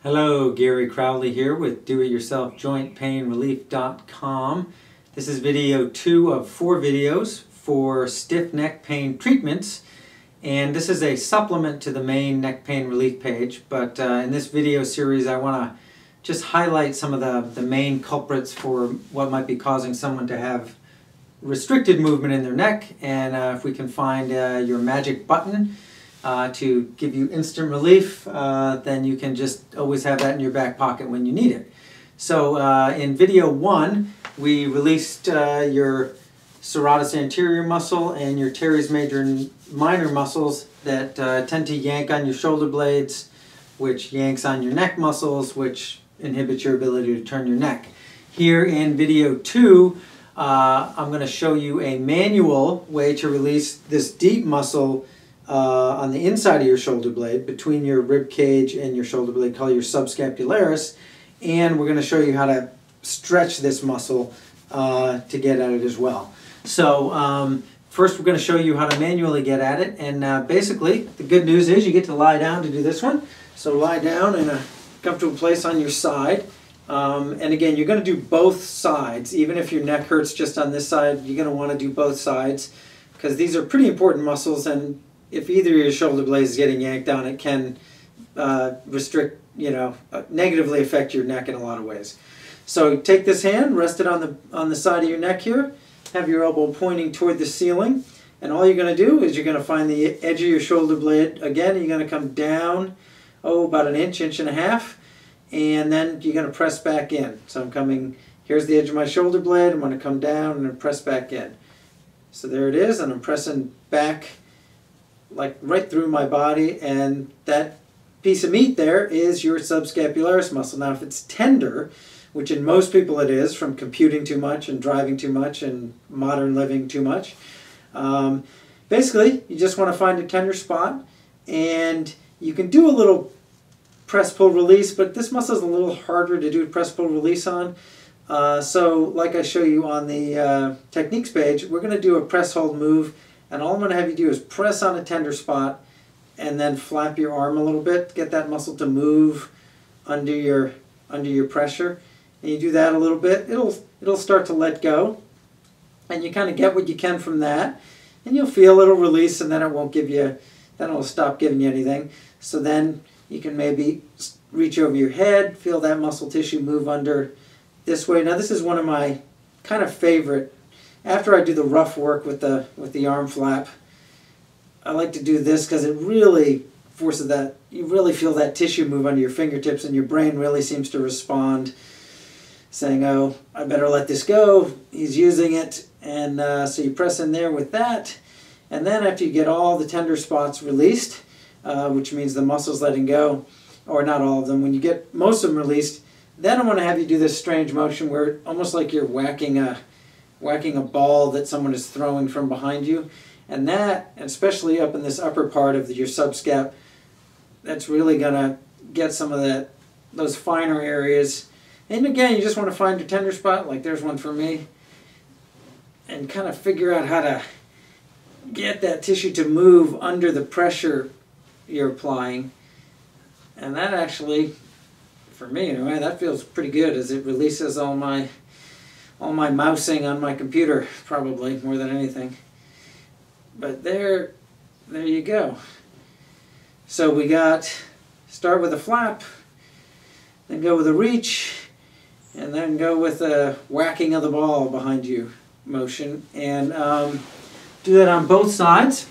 Hello, Gary Crowley here with DoItYourselfJointPainRelief.com. This is video 2 of 4 videos for stiff neck pain treatments, and this is a supplement to the main neck pain relief page, but in this video series I want to just highlight some of the main culprits for what might be causing someone to have restricted movement in their neck, and if we can find your magic button to give you instant relief, then you can just always have that in your back pocket when you need it. So in video 1, we released your serratus anterior muscle and your teres major and minor muscles that tend to yank on your shoulder blades, which yanks on your neck muscles, which inhibits your ability to turn your neck. Here in video 2, I'm going to show you a manual way to release this deep muscle on the inside of your shoulder blade, between your rib cage and your shoulder blade, called your subscapularis, and we're going to show you how to stretch this muscle to get at it as well. So first we're going to show you how to manually get at it, and basically the good news is you get to lie down to do this one. So lie down in a comfortable place on your side, and again you're going to do both sides. Even if your neck hurts just on this side, you're going to want to do both sides, because these are pretty important muscles, and if either of your shoulder blades is getting yanked on, it can negatively affect your neck in a lot of ways. So take this hand, rest it on the side of your neck here, have your elbow pointing toward the ceiling, and all you're going to do is you're going to find the edge of your shoulder blade again, and you're going to come down, about an inch, inch and a half, and then you're going to press back in. So I'm coming, here's the edge of my shoulder blade, I'm going to come down and press back in. So there it is, and I'm pressing back like right through my body, and that piece of meat there is your subscapularis muscle. Now if it's tender, which in most people it is, from computing too much and driving too much and modern living too much, basically you just want to find a tender spot, and you can do a little press pull release, but this muscle is a little harder to do press pull release on. So like I show you on the techniques page, we're going to do a press hold move, and all I'm going to have you do is press on a tender spot and then flap your arm a little bit, get that muscle to move under your pressure. And you do that a little bit, it'll start to let go, and you kind of get what you can from that, and you'll feel it'll release, and then it won't give you, then it'll stop giving you anything. So then you can maybe reach over your head, feel that muscle tissue move under this way. Now this is one of my kind of favorite. After I do the rough work with the arm flap, I like to do this because it really forces that, you really feel that tissue move under your fingertips, and your brain really seems to respond, saying, oh, I better let this go, he's using it. And so you press in there with that, and then after you get all the tender spots released, which means the muscle's letting go, or not all of them, when you get most of them released, then I want to have you do this strange motion where almost like you're whacking a ball that someone is throwing from behind you. And that, especially up in this upper part of your subscap, that's really going to get some of those finer areas. And again, you just want to find your tender spot, like there's one for me, and kind of figure out how to get that tissue to move under the pressure you're applying. And that actually, for me anyway, that feels pretty good as it releases all my mousing on my computer, probably more than anything. But there you go. So we start with a flap, then go with a reach, and then go with a whacking of the ball behind you motion, and do that on both sides.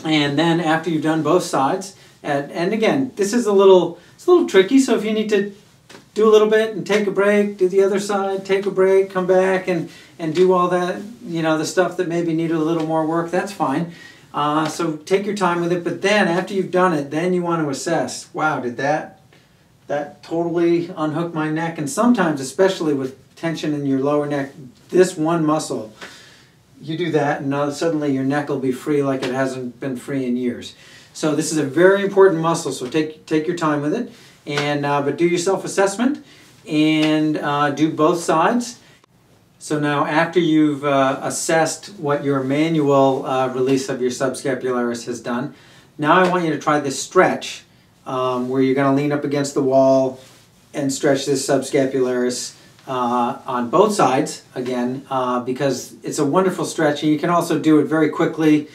And then after you've done both sides, and again, this is it's a little tricky, so if you need to do a little bit and take a break, do the other side, take a break, come back and do all that, the stuff that maybe needed a little more work, that's fine. So take your time with it, but then after you've done it, then you want to assess, wow, did that totally unhook my neck? And sometimes, especially with tension in your lower neck, this one muscle, you do that and now suddenly your neck will be free like it hasn't been free in years. So this is a very important muscle, so take your time with it. And but do your self-assessment and do both sides. So now after you've assessed what your manual release of your subscapularis has done, now I want you to try this stretch where you're going to lean up against the wall and stretch this subscapularis on both sides again, because it's a wonderful stretch, and you can also do it very quickly,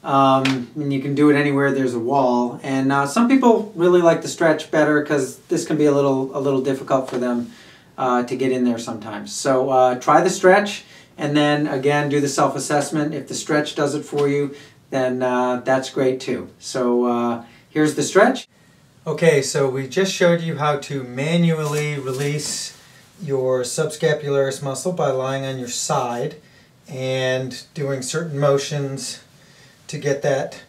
and you can do it anywhere there's a wall. And some people really like the stretch better because this can be a little difficult for them to get in there sometimes. So try the stretch, and then again do the self-assessment. If the stretch does it for you, then that's great too. So here's the stretch. Okay, so we just showed you how to manually release your subscapularis muscle by lying on your side and doing certain motions to get that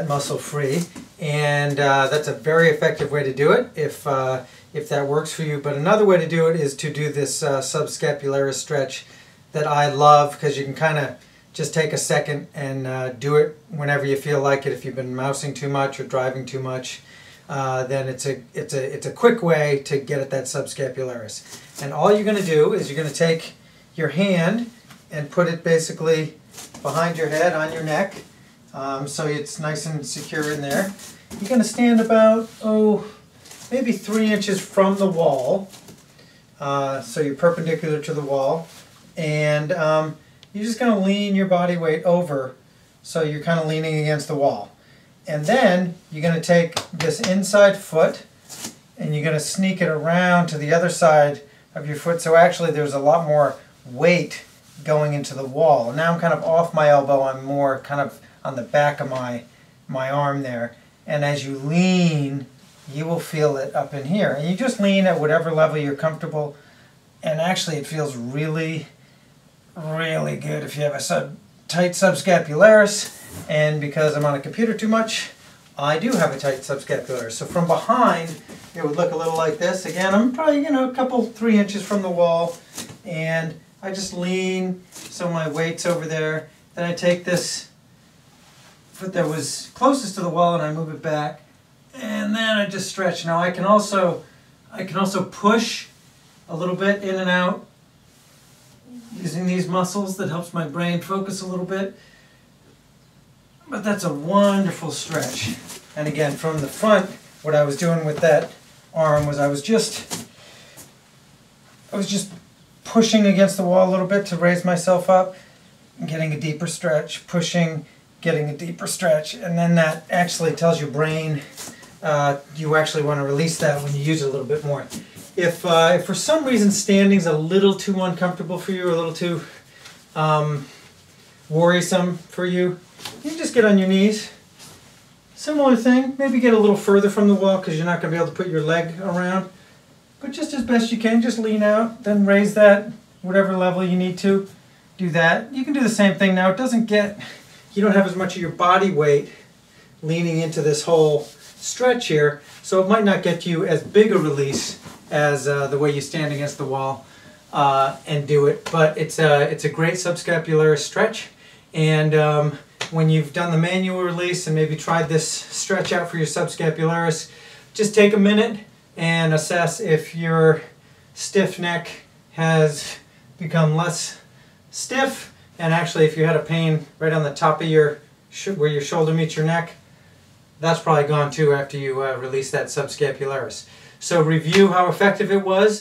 muscle free. And that's a very effective way to do it if that works for you. But another way to do it is to do this subscapularis stretch that I love, because you can kind of just take a second and do it whenever you feel like it. If you've been mousing too much or driving too much, then it's a quick way to get at that subscapularis. And all you're going to do is you're going to take your hand and put it basically behind your head on your neck, so it's nice and secure in there. You're going to stand about, maybe 3 inches from the wall, so you're perpendicular to the wall, and you're just going to lean your body weight over, so you're kind of leaning against the wall. And then you're going to take this inside foot and you're going to sneak it around to the other side of your foot, so actually there's a lot more weight going into the wall. And now I'm kind of off my elbow, I'm more kind of on the back of my arm there. And as you lean, you will feel it up in here. And you just lean at whatever level you're comfortable, and actually it feels really, really good if you have a tight subscapularis. And because I'm on a computer too much, I do have a tight subscapularis. So from behind, it would look a little like this. Again, I'm probably, a couple, 3 inches from the wall, and I just lean so my weight's over there. Then I take this foot that was closest to the wall and I move it back, and then I just stretch. Now I can also push a little bit in and out using these muscles. That helps my brain focus a little bit. But that's a wonderful stretch. And again, from the front, what I was doing with that arm was I was just pushing against the wall a little bit to raise myself up, and getting a deeper stretch, pushing, getting a deeper stretch, and then that actually tells your brain you actually want to release that when you use it a little bit more. If for some reason standing's a little too uncomfortable for you, or a little too worrisome for you, you just get on your knees. Similar thing, maybe get a little further from the wall because you're not going to be able to put your leg around. But just as best you can, just lean out, then raise that whatever level you need to. Do that. You can do the same thing now. It doesn't get, you don't have as much of your body weight leaning into this whole stretch here, so it might not get you as big a release as the way you stand against the wall and do it. But it's a great subscapularis stretch. And when you've done the manual release and maybe tried this stretch out for your subscapularis, just take a minute and assess if your stiff neck has become less stiff, and actually if you had a pain right on the top of where your shoulder meets your neck, that's probably gone too after you release that subscapularis. So review how effective it was.